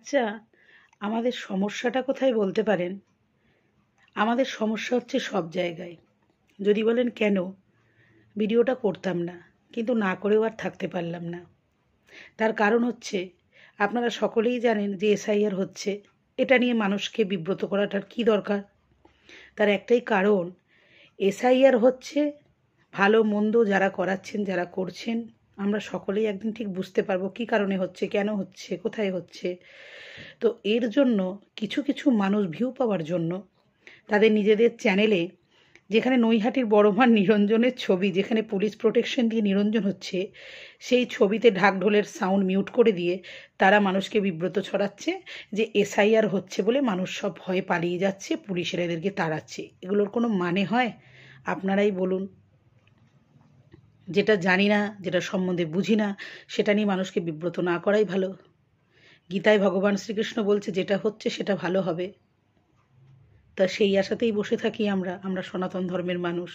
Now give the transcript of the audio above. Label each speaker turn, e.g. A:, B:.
A: আচ্ছা, আমাদের সমস্যাটা কোথায় বলতে পারেন? আমাদের সমস্যা হচ্ছে সব জায়গায়। যদি বলেন কেন? ভিডিওটা করতাম না, কিন্তু না করেও আর থাকতে পারলাম না। তার কারণ হচ্ছে, আপনারা সকলেই জানেন যে এসআইআর হচ্ছে। এটা নিয়ে মানুষকে বিব্রত করাটার কী দরকার? তার একটাই কারণ, এসআইআর হচ্ছে, ভালো মন্দ যারা করাচ্ছেন, যারা করছেন, আমরা সকলেই একদিন ঠিক বুঝতে পারবো কী কারণে হচ্ছে, কেন হচ্ছে, কোথায় হচ্ছে। তো এর জন্য কিছু কিছু মানুষ ভিউ পাওয়ার জন্য তাদের নিজেদের চ্যানেলে, যেখানে নৈহাটির বড়মার নিরঞ্জনের ছবি, যেখানে পুলিশ প্রোটেকশন দিয়ে নিরঞ্জন হচ্ছে, সেই ছবিতে ঢাকঢোলের সাউন্ড মিউট করে দিয়ে তারা মানুষকে বিব্রত ছড়াচ্ছে যে এসআইআর হচ্ছে বলে মানুষ সব ভয়ে পালিয়ে যাচ্ছে, পুলিশেরা এদেরকে তাড়াচ্ছে। এগুলোর কোনো মানে হয়? আপনারাই বলুন। যেটা জানি না, যেটা সম্বন্ধে বুঝি না, সেটা নিয়ে মানুষকে বিব্রত না করাই ভালো। গীতায় ভগবান শ্রীকৃষ্ণ বলছে যেটা হচ্ছে সেটা ভালো হবে। তা সেই আশাতেই বসে থাকি আমরা সনাতন ধর্মের মানুষ।